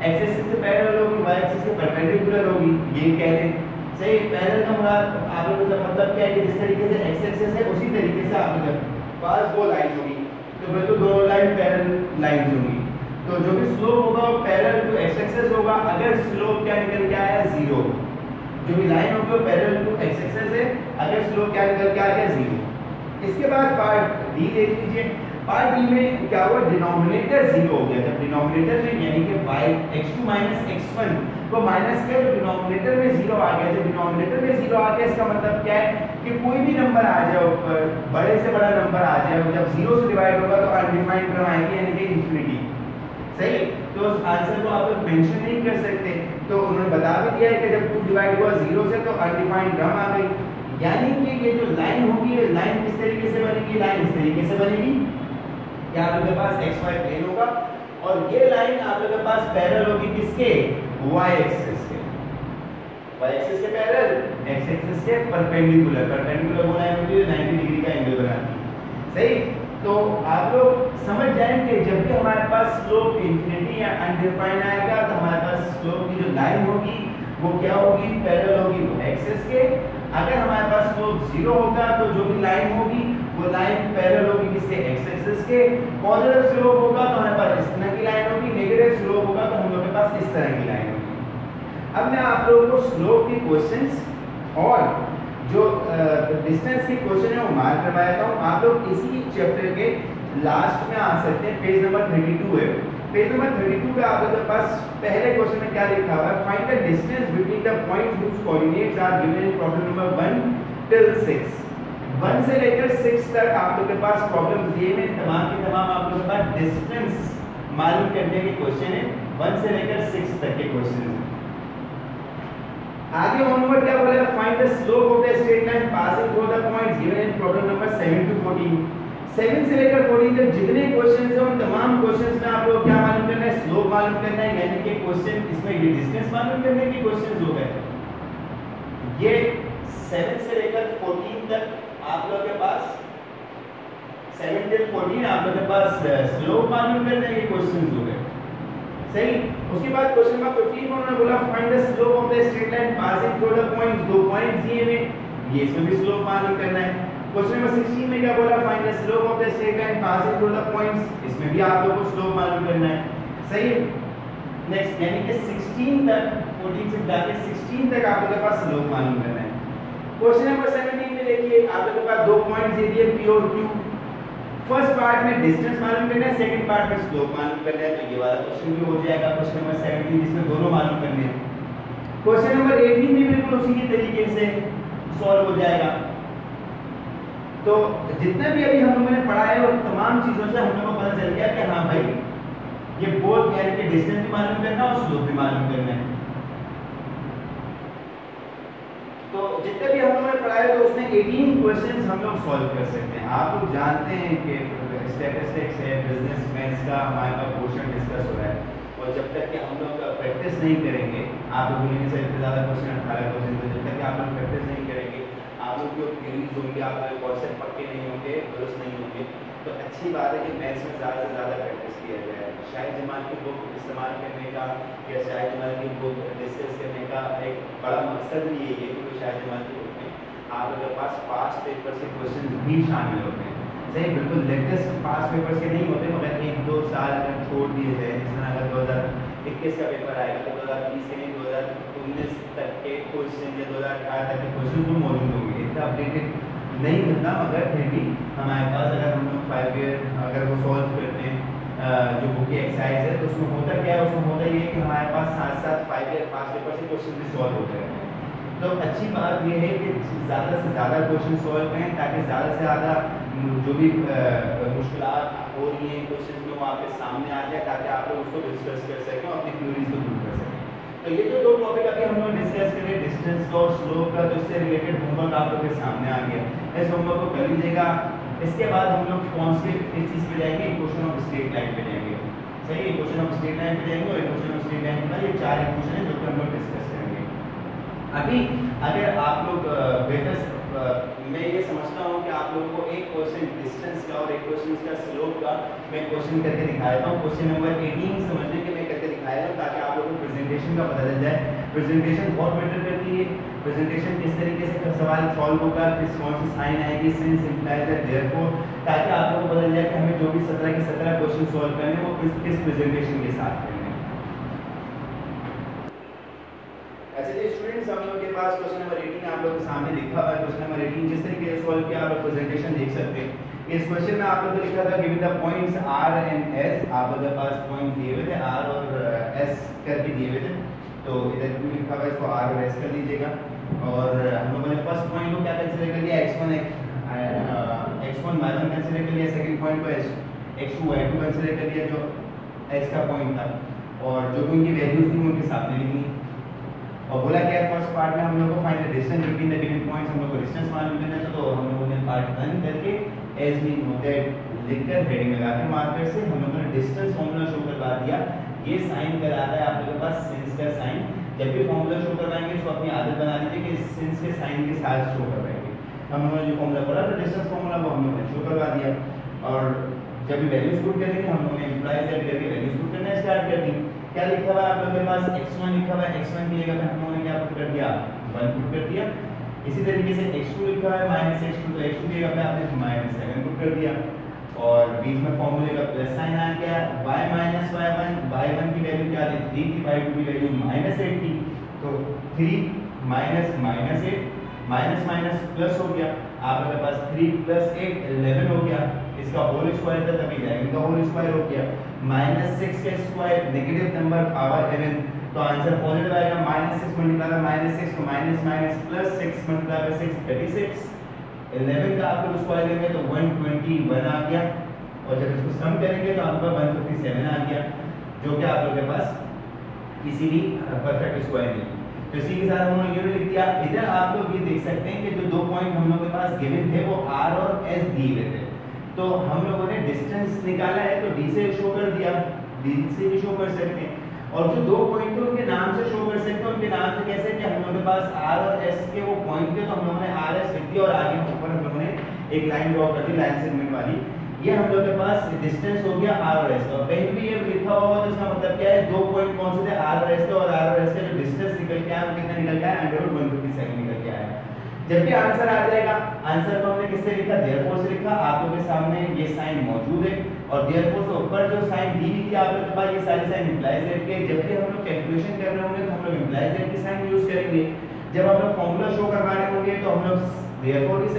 Speaker 1: एक्स एक्सिस से पैरेलल होगी, वाई एक्सिस के परपेंडिकुलर होगी, ये कह रहे हैं। सही, पैरेलल का आप लोगों का मतलब क्या है कि जिस तरीके से एक्स एक्सिस है उसी तरीके से आप लोगों के पास वो लाइन होगी, तो फिर तो दो लाइन पैरेलल लाइंस होंगी, तो जो भी स्लोप होगा वो पैरेलल टू एक्स एक्सिस होगा। अगर स्लोप क्या निकल के आया, जीरो, जो भी लाइन होगी वो पैरेलल टू एक्स एक्सिस है, अगर स्लोप क्या निकल के आ गया, जीरो। इसके बाद पार्ट डी देख लीजिए, पार्ट डी में क्या हुआ, डिनोमिनेटर जीरो हो गया। जब डिनोमिनेटर में यानी कि y x2 माइनस x1 को माइनस किया तो डिनोमिनेटर में जीरो आ गया। जब डिनोमिनेटर में जीरो आ गया इसका मतलब क्या है कि कोई भी नंबर आ जाए ऊपर, बड़े से बड़ा नंबर आ जाए, जब जीरो से डिवाइड होगा तो अनडिफाइंड टर्म आएगी यानी कि इंफिनिटी। सही, तो उस आंसर को आप लोग मेंशन नहीं कर सकते, तो उन्होंने बता भी दिया है कि जब 2 डिवाइड हुआ जीरो से तो अनडिफाइंड टर्म आ गई। यानी कि ये जो लाइन होगी, ये लाइन किस तरीके से बनेगी, लाइन इस तरीके से बनेगी कि आप लोगों के पास एक्स वाई प्लेन होगा और ये लाइन आप लोगों के पास पैरेलल होगी किसके, वाई एक्सिस के, वाई एक्सिस के पैरेलल, एक्स एक्सिस के परपेंडिकुलर। परपेंडिकुलर वो लाइन होती है 90 डिग्री का एंगल बनाती है। सही, तो आप लोग समझ जाएंगे जब भी हमारे पास स्लोप इंफिनिटी या अनडिफाइंड आएगा तो हमारे पास स्लोप की जो लाइन होगी वो क्या होगी, पैरेलल होगी वो एक्सिस के। अगर हमारे पास स्लोप जीरो होगा तो जो भी लाइन होगी वो लाइन पैरेलल होगी किसके, एक्स एक्सिस के। पॉजिटिव स्लोप होगा तो हमारे पास इस तरह की लाइन होगी, नेगेटिव स्लोप होगा तो हम लोग के पास इस तरह की लाइन होगी। अब मैं आप लोगों को स्लोप के क्वेश्चंस और जो डिस्टेंस के क्वेश्चन है वो मार्क करवाता हूँ। आप लोग इसी चैप्टर के लास्ट में आ सकते हैं, पेज नंबर 32 है। पेज नंबर 32 पे आप लोगों के पास पहले क्वेश्चन में क्या लिखा हुआ है, find the distance between the points which coordinates are given in problem number 1 till 6। 1 से लेकर 6 तक आप लोगों के पास प्रॉब्लम दिए हैं, तमाम के तमाम आप लोगों के पास डिस्टेंस मालूम करने के क्वेश्चन है, 1 से लेकर 6 तक के क्वेश्चन है। आगे ऑनवर्ड क्या बोला है, find the slope of the straight line passing through the points given in problem number 7 to 14। 7 से लेकर 14 तक जितने क्वेश्चंस हैं उन तमाम क्वेश्चंस में आप लोग क्या मालूम करना है, स्लोप मालूम करना है, यानी कि क्वेश्चन इसमें ये डिस्टेंस मालूम करने के क्वेश्चंस हो गए। ये 7 से लेकर 14 तक आप लोग के पास 7 till 14 आप लोग के पास स्लोप मालूम करने के क्वेश्चंस हो गए। सही, उसके बाद क्वेश्चन नंबर 15 में उन्होंने बोला find the slope of the straight line passing through the points. दो पॉइंट्स दिए हुए, ये इसमें भी स्लोप मालूम करना है। क्वेश्चन नंबर 16 में क्या बोला, find the slope of the straight line passing through the points, इसमें भी आप लोगों को स्लोप मालूम करना है। सही, नेक्स्ट यानी कि 16 तक, 14 से जाके 16 तक आप लोगों के पास स्लोप मालूम करना है। क्वेश्चन नंबर 17 में देखिए आप लोगों के पास दो पॉइंट्स दे दिए P और Q। फर्स्ट पार्ट में डिस्टेंस मालूम करना है, सेकंड पार्ट में स्लोप मालूम करना है, तो ये वाला क्वेश्चन भी हो जाएगा क्वेश्चन नंबर 17 जिसमें दोनों मालूम करने हैं। क्वेश्चन नंबर 18 भी बिल्कुल उसी के तरीके से सॉल्व हो जाएगा। तो जितना भी अभी हम लोगों ने पढ़ा है और तमाम चीजों से हम लोगों को पता चल गया कि हाँ भाई ये बोथ यानी कि डिस्टेंस भी मालूम करना और स्लोप भी मालूम करना है। तो जितने भी हम लोगों ने पढ़ा है तो उसमें 18 क्वेश्चंस हम लोग सॉल्व कर सकते हैं। आप लोग जानते हैं कि स्टैटिस्टिक्स है, बिजनेस मैथ्स का हमारे पास पोर्शन डिस्कस हो रहा है और जब तक कि हम लोग प्रैक्टिस नहीं करेंगे, आप लोग बोलेंगे सर इतने ज़्यादा क्वेश्चन 18 क्वेश्चन, तो जब तक कि आप लोग प्रैक्टिस नहीं करेंगे, आप लोग जो थ्योरीज होंगे, आप लोग कॉन्सेप्ट पक्के नहीं होंगे, दुरुस्त नहीं होंगे, तो अच्छी बात है कि मैथ्स में ज़्यादा से ज़्यादा प्रैक्टिस किया जाए। शाहिद जमाल की बुक इस्तेमाल करने का या शाहिद जमाल की बुक डिस्कस करने का एक बड़ा मकसद भी यही है क्योंकि शाहिद जमाल की बुक में आप लोगों के पास पास्ट पेपर से क्वेश्चन भी शामिल होते हैं। सही, बिल्कुल लेटेस्ट पास्ट पेपर्स के नहीं होते, मगर 1-2 साल अगर छोड़ दिए जाए, जिस तरह अगर 2021 का पेपर आएगा तो 2020 के नहीं 2019 तक के क्वेश्चन या 2018 तक के क्वेश्चन तो मौजूद होंगे। इतना अपडेटेड नहीं मिलता, मगर फिर भी हमारे पास अगर हम लोग 5 ईयर अगर वो सॉल्व करते हैं जो बुक की एक्सरसाइज है तो उसमें होता क्या है, उसमें होता ये है कि हमारे पास साथ साथ 5 ईयर पास्ट पेपर से क्वेश्चन भी सॉल्व होते हैं। तो अच्छी बात ये है कि ज़्यादा से ज़्यादा क्वेश्चन सॉल्व करें ताकि ज़्यादा से ज़्यादा जो भी मुश्किलात हो रही हैं क्वेश्चन में वो आपके सामने आ जाए ताकि आप लोग उसको डिस्कस कर सकें और अपनी थ्योरीज को दूर कर सकें। तो ये जो दो टॉपिक अभी हम लोग डिस्कस करें डिस्टेंस का और स्लोप का, तो इससे रिलेटेड होमवर्क आप लोग के सामने आ गया। इस होमवर्क को कर लीजिएगा, इसके बाद हम लोग कौन से इस चीज़ पे जाएंगे, इक्वेशन ऑफ स्ट्रेट लाइन पे जाएंगे। सही, इक्वेशन ऑफ स्ट्रेट लाइन पे जाएंगे और इक्वेशन ऑफ स्ट्रेट लाइन के बाद ये 4 इक्वेशन है जो कि हम लोग डिस्कस करेंगे। अभी अगर आप लोग बेहतर मैं ये समझता हूँ कि आप लोगों को एक क्वेश्चन डिस्टेंस का और एक क्वेश्चन का स्लोप का मैं क्वेश्चन करके दिखा देता हूँ। क्वेश्चन नंबर 18 समझने के मैं करके दिखा देता हूँ ताकि आप लोगों को प्रेजेंटेशन का पता चल जाए। प्रेजेंटेशन बहुत बेटर करती है। प्रेजेंटेशन किस तरीके से सवाल सॉल्व होगा, किस कौन सी साइन आएगी, सिंस इम्प्लाइज है देयरफॉर, ताकि आप लोगों को पता चल जाए कि हमें जो भी 17 के 17 क्वेश्चन सॉल्व करने हैं वो किस प्रेजेंटेशन के साथ करने हैं। अच्छा जी स्टूडेंट्स, हम लोग के पास क्वेश्चन नंबर 18 आप लोगों के सामने लिखा हुआ है। क्वेश्चन नंबर 18 जिस तरीके से सॉल्व किया आप प्रेजेंटेशन देख सकते हैं। इस क्वेश्चन में आप लोगों को लिखा था given the points R and S, आप लोगों के पास पॉइंट दिए हुए थे R और S करके दिए हुए थे, तो इधर भी लिखा हुआ है, इसको R और S कर लीजिएगा। और हम लोगों ने फर्स्ट पॉइंट को क्या कंसीडर कर लिया, x1 y1 कंसीडर कर लिया, सेकंड पॉइंट को x2 y2 कंसीडर कर लिया जो S का पॉइंट था, और जो भी उनकी वैल्यूज थी उनके सामने लिखनी। और बोला क्या फर्स्ट पार्ट में हम लोग को find the distance between the given points, हम लोग को डिस्टेंस मालूम करना था, तो हम लोगों ने पार्ट 1 करके एज वी नो दैट लिखकर हेडिंग लगा के मार्कर से हम लोगों ने डिस्टेंस फार्मूला शो करवा दिया। ये साइन कराता है आप लोगों के पास सिंस का साइन। जब भी फार्मूला शो करवाएंगे तो अपनी आदत बना लीजिए कि सिंस के साइन के साथ शो करवाएंगे। हम लोगों ने जो फार्मूला पढ़ा था डिस्टेंस फार्मूला वो हम लोगों ने शो करवा दिया, और जब भी वैल्यूज पुट करेंगे हम लोगों ने इम्प्लाइज ऐड करके वैल्यूज पुट करना स्टार्ट कर दी। क्या लिखा हुआ है आप लोगों के पास, x1 लिखा हुआ है, x1 की जगह पे हम लोगों ने क्या पुट कर दिया, 1 पुट कर दिया। इसी तरीके से x2 लिखा है -x2, तो x2 की जगह पे आपने -7 पुट कर दिया, और बीच में फार्मूले का प्लस साइन आ गया। y - y1, y1 की वैल्यू क्या थी 3 थी, y2 की वैल्यू -8 थी, तो 3 माइनस -8 माइनस माइनस प्लस हो गया, आपके पास 3 + 8 11 हो गया। इसका होल स्क्वायर था तभी 11 का होल स्क्वायर हो गया। -6 का स्क्वायर नेगेटिव नंबर पावर 11, तो आंसर पॉजिटिव आएगा। -6 मल्टीप्लाई बाय -6 तो minus minus plus 6 multiply by 6 36। 11 का आप लोग स्क्वायर लेंगे तो 121 आ गया, और जब इसको सम करेंगे तो आपका 157 आ गया, जो कि आप लोग के पास इसीलिए परफेक्ट स्क्वायर नहीं। तो इसी के साथ हम लोग ये लिख दिया। इधर आप लोग ये देख सकते हैं कि जो दो पॉइंट हम लोग के पास गिवन थे वो R और S दिए हुए थे, तो हम लोगों ने डिस्टेंस निकाला है तो D से शो कर दिया, D से भी शो कर सकते हैं, और जो दो पॉइंट थे उनके नाम से शो कर सकते हैं। उनके नाम से कैसे कि हम लोगों के पास R और S के वो पॉइंट थे, तो हम लोगों ने RS लिख दिया और आगे ऊपर हम लोगों ने एक लाइन ड्रॉ कर दी, लाइन सेगमेंट वाली। ये हम लोग के पास डिस्टेंस हो गया R और S का। कहीं भी ये लिखा हुआ तो इसका मतलब क्या है, दो पॉइंट कौन से थे, R और S थे, और R और S का जो डिस्टेंस निकल के आया वो कितना निकल गया, √157 निकल के आया। जब भी आंसर आ जाएगा, आंसर को हमने किससे लिखा, देयरफॉर से लिखा। आप लोगों के सामने ये साइन मौजूद है, और देयरफॉर से ऊपर जो साइन दी हुई थी आप लोगों के पास, ये सारी साइन इम्प्लाइज दैट के। जब भी हम लोग कैलकुलेशन कर रहे होंगे तो हम लोग इम्प्लाइज दैट की साइन यूज करेंगे। जब हम लोग फार्मूला शो करवा रहे होंगे तो हम लोग देयरफॉर की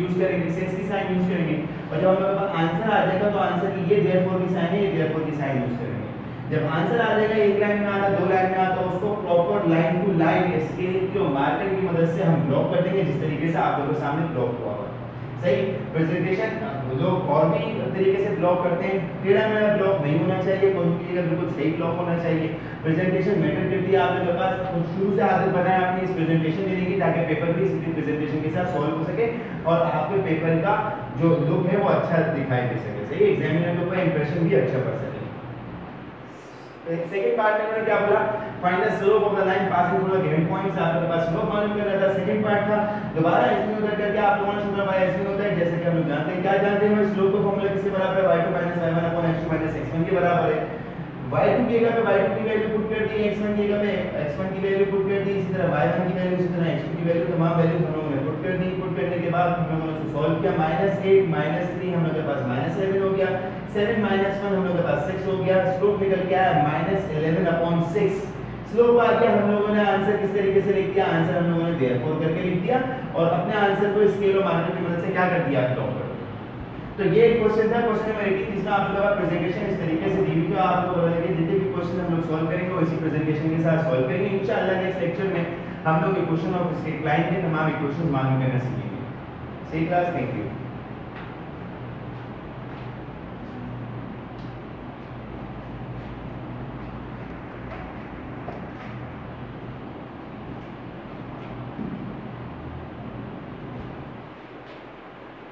Speaker 1: यूज करेंगे, सिंस की साइन यूज करेंगे, और जब हम लोग का आंसर आ जाएगा तो आंसर की ये देयरफॉर की साइन है, ये देयरफॉर की साइन यूज करेंगे। जब आंसर आ जाएगा एक लाइन में आता, दो लाइन में आता, उसको proper line to line scale की मार्कर की मदद से हम ब्लॉक कर देंगे, जिस तरीके से आप लोगों के सामने ब्लॉक हुआ है। सही, प्रेजेंटेशन लोग और भी तरीके से ब्लॉक करते हैं, टेढ़ा मेढ़ा ब्लॉक नहीं होना चाहिए, कोई भी जगह बिल्कुल सही ब्लॉक होना चाहिए। प्रेजेंटेशन मैटर करती है, आप लोगों के पास शुरू से आदत बनाए अपनी इस प्रेजेंटेशन देने की, ताकि पेपर भी इसी प्रेजेंटेशन के साथ सॉल्व हो सके और आपके पेपर का जो लुक है वो अच्छा दिखाई दे सके। सही, एग्जामिनर के ऊपर इंप्रेशन भी अच्छा पड़ सके। सेकंड पार्ट में मैंने क्या बोला, find the slope of the line passing through the given points. आप लोगों के पास स्लोप मालूम कर रहा था। सेकंड पार्ट था दोबारा इसमें उधर करके आप लोगों ने शुरू करवाया। इसमें होता है जैसे कि हम लोग जानते हैं, क्या जानते हैं, स्लोप का फार्मूला किसके बराबर है, y2 - y1 x2 - x1 के बराबर है। y2 की जगह पे y2 की वैल्यू पुट कर दी, x1 की जगह पे x1 की वैल्यू पुट कर दी, इसी तरह y1 की वैल्यू, इसी तरह x2 की वैल्यू, तमाम वैल्यूज हम लोगों ने पुट कर दी। पुट करने के बाद हम लोगों ने उसको सॉल्व किया। -8 -3 हम लोगों के पास -7 हो गया, 7 - 1 हम लोगों के पास 6 हो गया। स्लोप निकल के आया -11/6। स्लोप आ गया। हम लोगों ने आंसर किस तरीके से लिख दिया, आंसर हम लोगों ने देयरफॉर करके लिख दिया, और अपने आंसर को स्केल और मार्कर की मदद से क्या कर दिया, ब्लॉक कर दिया। तो ये एक क्वेश्चन था, क्वेश्चन नंबर 18, जिसमें आप लोगों का प्रेजेंटेशन इस तरीके से दी हुई है। आप लोगों को जितने भी क्वेश्चन हम लोग सॉल्व करेंगे वो इसी प्रेजेंटेशन के साथ सॉल्व करेंगे। इंशाअल्लाह नेक्स्ट लेक्चर में हम लोग इक्वेशन ऑफ स्ट्रेट लाइन के तमाम इक्वेशंस मालूम करना सीखेंगे। सही क्लास, थैंक यू।